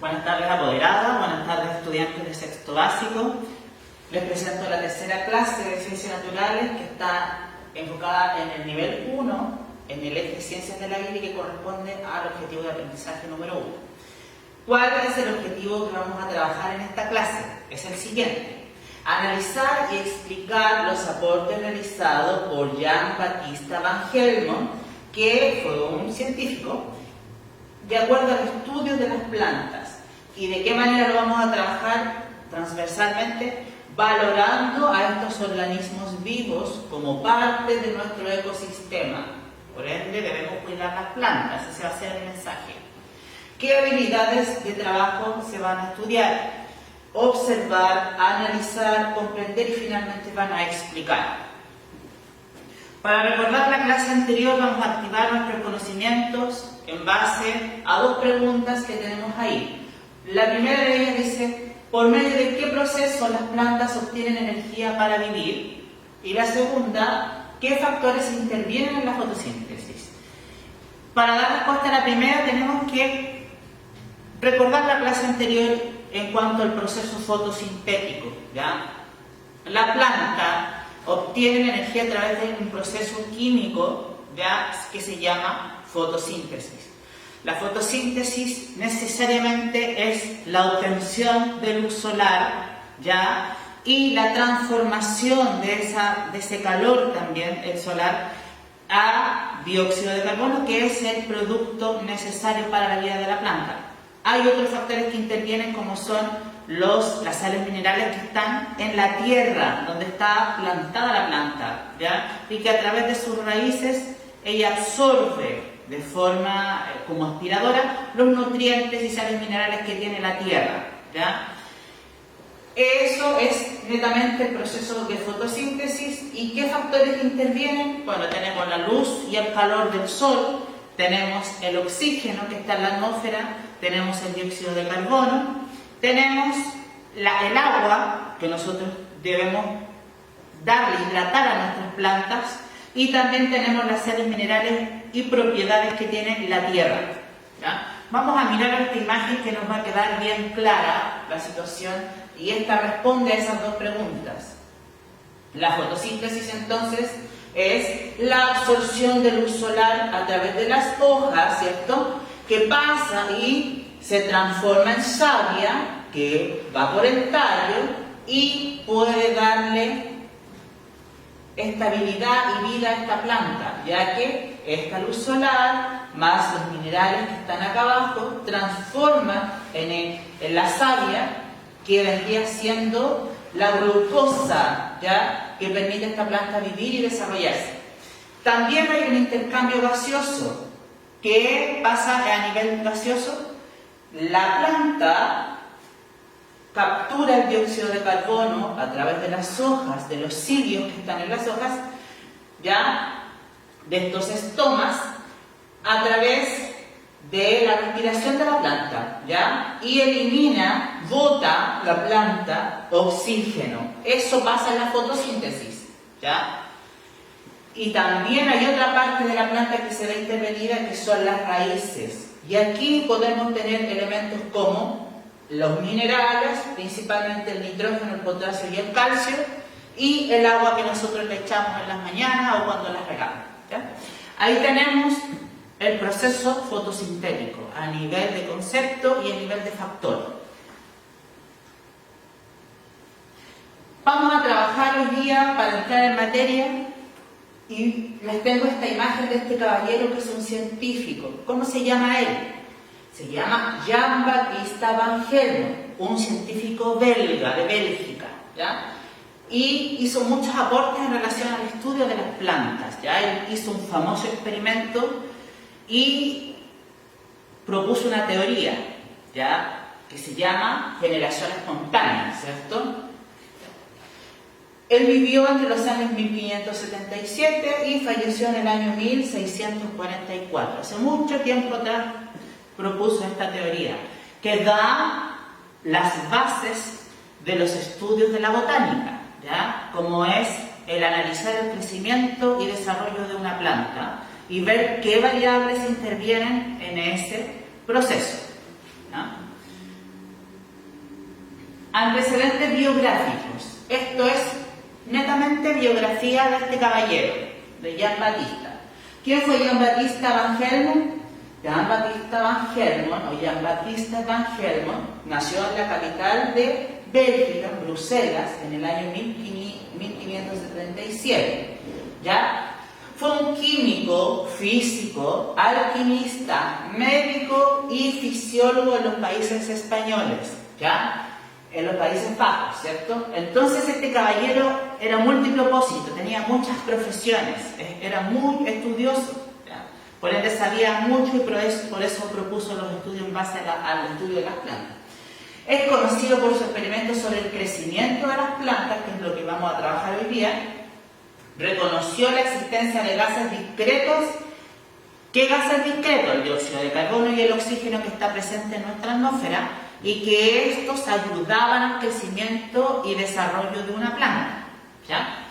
Buenas tardes apoderadas, buenas tardes estudiantes de sexto básico. Les presento la tercera clase de Ciencias Naturales que está enfocada en el nivel 1, en el eje Ciencias de la Vida y que corresponde al objetivo de aprendizaje número 1. ¿Cuál es el objetivo que vamos a trabajar en esta clase? Es el siguiente: analizar y explicar los aportes realizados por Jan-Baptiste van Helmont, que fue un científico, de acuerdo al estudio de las plantas. ¿Y de qué manera lo vamos a trabajar transversalmente? Valorando a estos organismos vivos como parte de nuestro ecosistema. Por ende, debemos cuidar las plantas. Ese va a ser el mensaje. ¿Qué habilidades de trabajo se van a estudiar? Observar, analizar, comprender y finalmente van a explicar. Para recordar la clase anterior, vamos a activar nuestros conocimientos en base a dos preguntas que tenemos ahí. La primera de ellas dice: ¿por medio de qué proceso las plantas obtienen energía para vivir? Y la segunda: ¿qué factores intervienen en la fotosíntesis? Para dar respuesta a la primera, tenemos que recordar la clase anterior en cuanto al proceso fotosintético, ¿ya? La planta obtiene energía a través de un proceso químico, ¿ya?, que se llama fotosíntesis. La fotosíntesis necesariamente es la obtención de luz solar, ¿ya?, y la transformación de ese calor también, el solar, a dióxido de carbono, que es el producto necesario para la vida de la planta. Hay otros factores que intervienen, como son las sales minerales que están en la tierra donde está plantada la planta, ¿ya?, y que a través de sus raíces ella absorbe de forma como aspiradora los nutrientes y sales minerales que tiene la tierra, ¿ya? Eso es netamente el proceso de fotosíntesis. ¿Y qué factores intervienen? Bueno, tenemos la luz y el calor del sol, tenemos el oxígeno que está en la atmósfera, tenemos el dióxido de carbono, tenemos el agua que nosotros debemos darle, hidratar a nuestras plantas, y también tenemos las sales minerales y propiedades que tiene la tierra, ¿ya? Vamos a mirar esta imagen que nos va a quedar bien clara la situación, y esta responde a esas dos preguntas. La fotosíntesis entonces es la absorción de luz solar a través de las hojas, ¿cierto?, que pasa y se transforma en savia que va por el tallo y puede darle estabilidad y vida a esta planta, ya que esta luz solar más los minerales que están acá abajo transforman en la savia, que vendría siendo la glucosa, ¿ya?, que permite a esta planta vivir y desarrollarse. También hay un intercambio gaseoso. ¿Qué pasa a nivel gaseoso? La planta captura el dióxido de carbono a través de las hojas, de los cilios que están en las hojas, ¿ya?, de estos estomas, a través de la respiración de la planta, ¿ya?, y elimina, bota la planta oxígeno. Eso pasa en la fotosíntesis, ¿ya? Y también hay otra parte de la planta que se ve intervenida, que son las raíces. Y aquí podemos tener elementos como los minerales, principalmente el nitrógeno, el potasio y el calcio, y el agua que nosotros le echamos en las mañanas o cuando las regamos, ¿ya? Ahí tenemos el proceso fotosintético a nivel de concepto y a nivel de factor. Vamos a trabajar hoy día para entrar en materia, y les tengo esta imagen de este caballero que es un científico. ¿Cómo se llama él? Se llama Jan-Baptiste van Helmont, un científico belga, de Bélgica, ¿ya? Y hizo muchos aportes en relación al estudio de las plantas, ¿ya? Él hizo un famoso experimento y propuso una teoría, ¿ya?, que se llama generación espontánea, ¿cierto? Él vivió entre los años 1577 y falleció en el año 1644. Hace mucho tiempo atrás propuso esta teoría, que da las bases de los estudios de la botánica, ¿ya?, como es el analizar el crecimiento y desarrollo de una planta y ver qué variables intervienen en ese proceso, ¿ya? Antecedentes biográficos. Esto es netamente biografía de este caballero, de Jan Batista. ¿Quién fue Jan Batista van Helmont? Jan Batista van Helmont, o Jan Batista van Helmont, nació en la capital de Bélgica, Bruselas, en el año 1577. ¿Ya? Fue un químico, físico, alquimista, médico y fisiólogo en los países españoles, ¿ya? En los Países Bajos, ¿cierto? Entonces este caballero era multipropósito, tenía muchas profesiones, era muy estudioso, ¿ya? Por ende sabía mucho y por eso propuso los estudios en base al estudio de las plantas. Es conocido por sus experimentos sobre el crecimiento de las plantas, que es lo que vamos a trabajar hoy día. Reconoció la existencia de gases discretos. ¿Qué gases discretos? El dióxido de carbono y el oxígeno que está presente en nuestra atmósfera, y que estos ayudaban al crecimiento y desarrollo de una planta, ¿ya?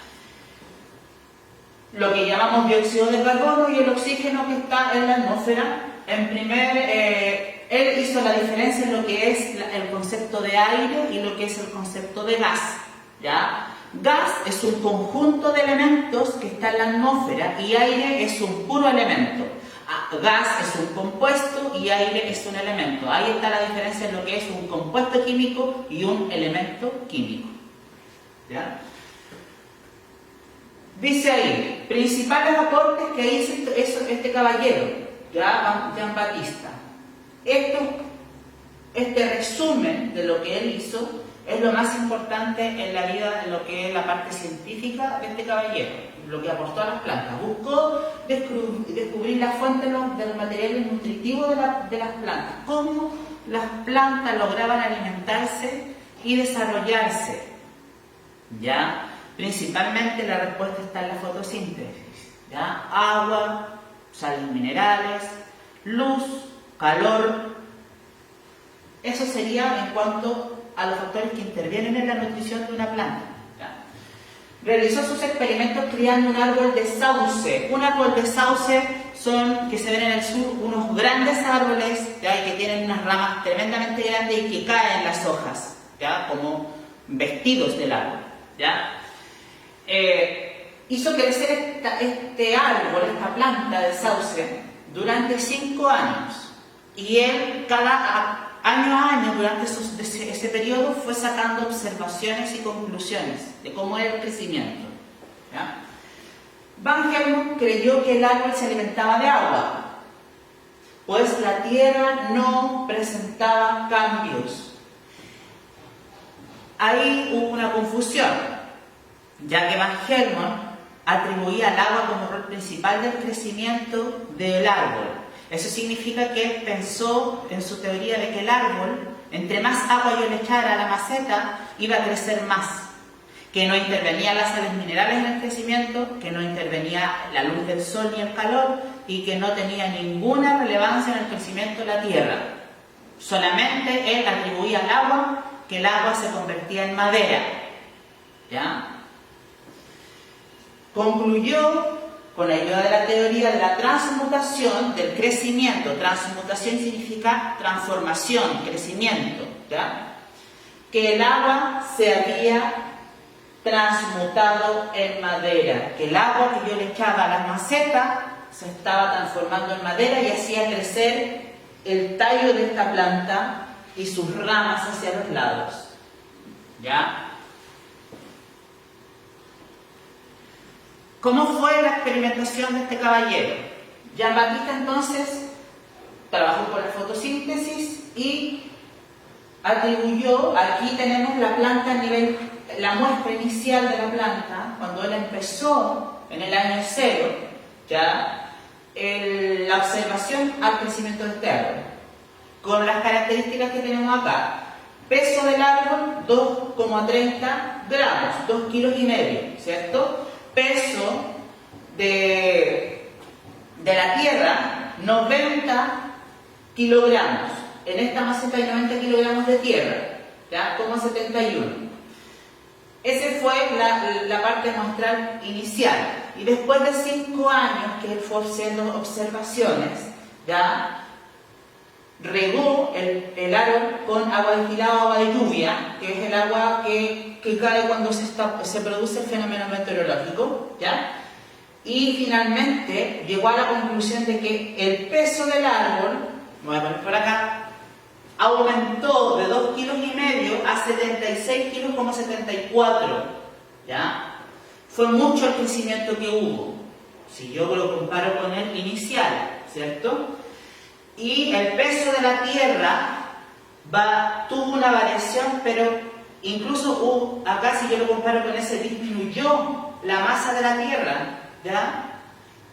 Lo que llamamos dióxido de carbono y el oxígeno que está en la atmósfera. Él hizo la diferencia en lo que es el concepto de aire y lo que es el concepto de gas, ¿ya? Gas es un conjunto de elementos que está en la atmósfera y aire es un puro elemento. Gas es un compuesto y aire es un elemento. Ahí está la diferencia en lo que es un compuesto químico y un elemento químico, ¿ya? Dice ahí, principales aportes que hizo este caballero, Jan Batista. Este resumen de lo que él hizo es lo más importante en la vida, en lo que es la parte científica de este caballero, lo que aportó a las plantas. Buscó descubrir la fuente de los materiales nutritivos de las plantas, cómo las plantas lograban alimentarse y desarrollarse, ¿ya? Principalmente la respuesta está en la fotosíntesis, ¿ya? Agua, sales minerales, luz, calor. Eso sería en cuanto a los factores que intervienen en la nutrición de una planta, ¿ya? Realizó sus experimentos criando un árbol de sauce. Un árbol de sauce son, que se ven en el sur, unos grandes árboles, ¿ya? Que tienen unas ramas tremendamente grandes y que caen las hojas, ¿ya? Como vestidos del árbol, ¿ya? Hizo crecer este árbol, esta planta de sauce, durante 5 años. Y él, año a año, durante ese periodo, fue sacando observaciones y conclusiones de cómo era el crecimiento, ¿ya? Van Helmont creyó que el árbol se alimentaba de agua, pues la tierra no presentaba cambios. Ahí hubo una confusión, ya que Van Helmont atribuía al agua como rol principal del crecimiento del árbol. Eso significa que él pensó en su teoría de que el árbol, entre más agua yo le echara a la maceta, iba a crecer más, que no intervenían las sales minerales en el crecimiento, que no intervenía la luz del sol ni el calor, y que no tenía ninguna relevancia en el crecimiento de la tierra. Solamente él atribuía al agua que el agua se convertía en madera, ¿ya? Concluyó, con la ayuda de la teoría de la transmutación del crecimiento. Transmutación significa transformación, crecimiento, ¿ya? Que el agua se había transmutado en madera, que el agua que yo le echaba a la maceta se estaba transformando en madera y hacía crecer el tallo de esta planta y sus ramas hacia los lados, ¿ya? ¿Cómo fue la experimentación de este caballero? Jan Batista entonces trabajó con la fotosíntesis y atribuyó, aquí tenemos la planta a nivel, la muestra inicial de la planta, cuando él empezó en el año 0, ¿ya? La observación al crecimiento de este árbol, con las características que tenemos acá. Peso del árbol, 2,30 gramos, 2,5 kilos, ¿cierto? Peso de la tierra, 90 kilogramos. En esta maceta hay 90 kilogramos de tierra, ¿ya? Como 71. Esa fue la parte muestral inicial. Y después de 5 años que él fue haciendo observaciones, ¿ya? regó el árbol con agua destilada o agua de lluvia, que es el agua que cae cuando se produce el fenómeno meteorológico, ¿ya? Y finalmente llegó a la conclusión de que el peso del árbol, voy a poner por acá, aumentó de 2,5 kilos a 76,74 kilos, ¿ya? Fue mucho el crecimiento que hubo, si yo lo comparo con el inicial, ¿cierto? Y el peso de la Tierra tuvo una variación, pero incluso acá, si yo lo comparo con ese, disminuyó la masa de la Tierra, ¿ya?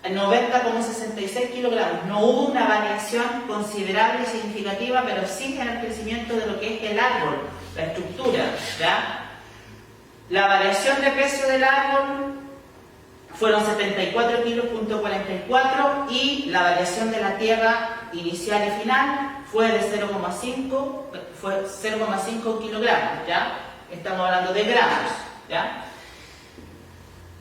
90,66 kilogramos. No hubo una variación considerable y significativa, pero sí en el crecimiento de lo que es el árbol, la estructura, ¿ya? La variación de peso del árbol fueron 74,44 kilos y la variación de la Tierra inicial y final fue de 0,5 kilogramos, ¿ya? Estamos hablando de gramos, ¿ya?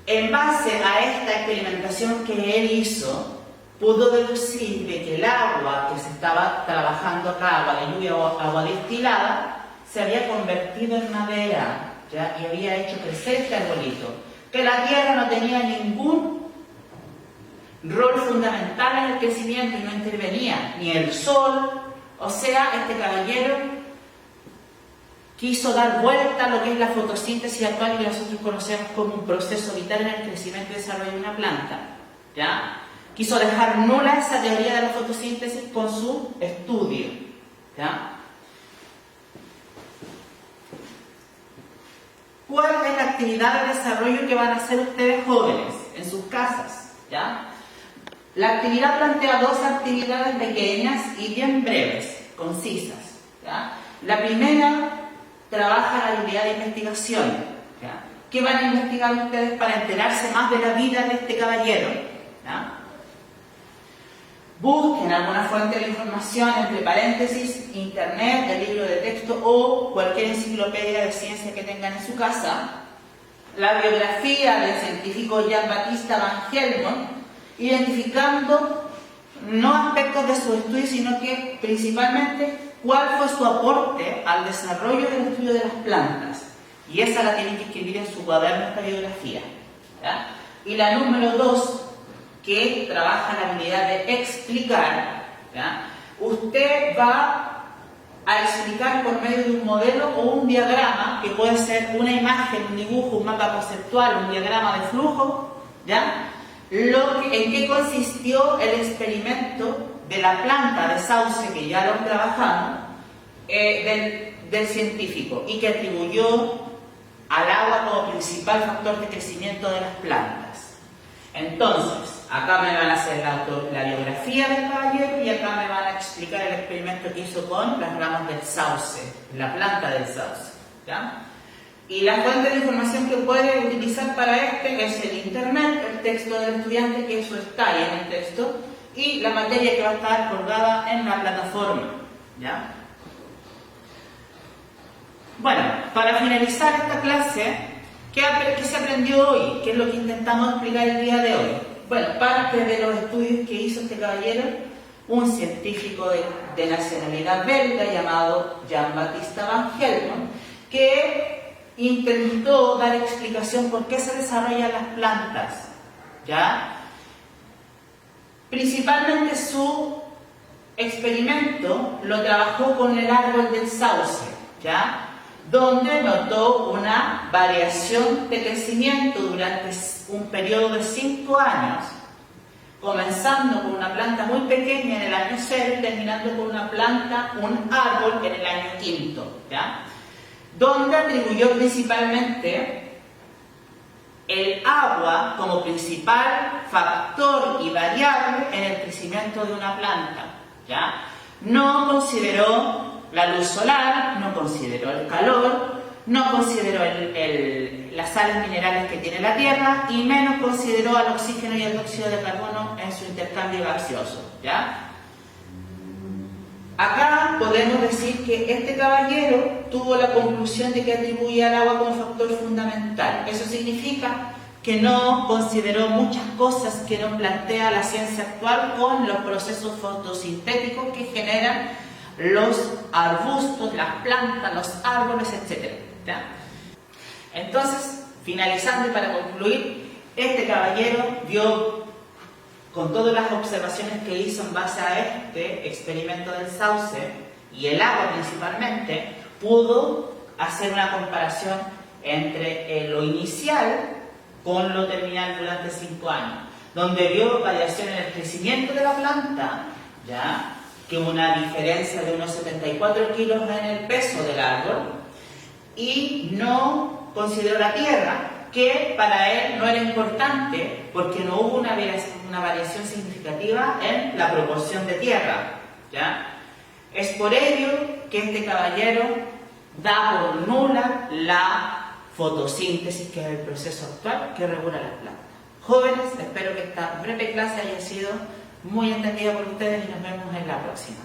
En base a esta experimentación que él hizo, pudo deducir de que el agua que se estaba trabajando acá, agua de lluvia o agua destilada, se había convertido en madera, ¿ya? Y había hecho crecer este arbolito. Que la Tierra no tenía ningún rol fundamental en el crecimiento y no intervenía ni el sol. O sea, este caballero quiso dar vuelta a lo que es la fotosíntesis actual que nosotros conocemos como un proceso vital en el crecimiento y desarrollo de una planta, ¿ya? Quiso dejar nula esa teoría de la fotosíntesis con su estudio, ¿ya? ¿Cuál es la actividad de desarrollo que van a hacer ustedes jóvenes en sus casas? ¿Ya? La actividad plantea dos actividades pequeñas y bien breves, concisas, ¿ya? La primera trabaja la habilidad de investigación, ¿ya? ¿Qué van a investigar ustedes para enterarse más de la vida de este caballero? ¿Ya? Busquen alguna fuente de información, entre paréntesis, internet, el libro de texto o cualquier enciclopedia de ciencia que tengan en su casa. La biografía del científico Jean-Baptiste Van Helmont, identificando no aspectos de su estudio, sino que principalmente cuál fue su aporte al desarrollo del estudio de las plantas. Y esa la tienen que escribir en su cuaderno, esta biografía, ¿ya? Y la número 2, que trabaja la habilidad de explicar, ¿ya? Usted va a explicar por medio de un modelo o un diagrama, que puede ser una imagen, un dibujo, un mapa conceptual, un diagrama de flujo, ¿ya? En qué consistió el experimento de la planta de sauce, que ya lo trabajamos, del científico, y que atribuyó al agua como principal factor de crecimiento de las plantas. Entonces, acá me van a hacer la biografía del caballero y acá me van a explicar el experimento que hizo con las ramas del sauce, la planta del sauce, ¿ya? Y la fuente de información que puede utilizar para es el internet, el texto del estudiante, que eso está ahí en el texto, y la materia que va a estar colgada en la plataforma, ¿ya? Bueno, para finalizar esta clase, ¿qué se aprendió hoy? ¿Qué es lo que intentamos explicar el día de hoy? Bueno, parte de los estudios que hizo este caballero, un científico de nacionalidad belga llamado Jean-Baptiste Van Helmont, que intentó dar explicación por qué se desarrollan las plantas, ¿ya? Principalmente su experimento lo trabajó con el árbol del sauce, ¿ya? Donde notó una variación de crecimiento durante un periodo de 5 años, comenzando con una planta muy pequeña en el año 0 y terminando con un árbol en el año 5, ¿ya? Donde atribuyó principalmente el agua como principal factor y variable en el crecimiento de una planta, ¿ya? No consideró la luz solar, no consideró el calor, no consideró las sales minerales que tiene la Tierra y menos consideró al oxígeno y al dióxido de carbono en su intercambio gaseoso, ¿ya? Acá podemos decir que este caballero tuvo la conclusión de que atribuye al agua como factor fundamental. Eso significa que no consideró muchas cosas que nos plantea la ciencia actual con los procesos fotosintéticos que generan los arbustos, las plantas, los árboles, etc. ¿Ya? Entonces, finalizando y para concluir, este caballero vio, con todas las observaciones que hizo en base a este experimento del sauce y el agua principalmente, pudo hacer una comparación entre lo inicial con lo terminal durante 5 años, donde vio variación en el crecimiento de la planta, ¿ya? Que una diferencia de unos 74 kilos en el peso del árbol, y no consideró la tierra, que para él no era importante porque no hubo una variación significativa en la proporción de tierra, ¿ya? Es por ello que este caballero da por nula la fotosíntesis, que es el proceso actual que regula las plantas. Jóvenes, espero que esta breve clase haya sido muy entendida por ustedes y nos vemos en la próxima.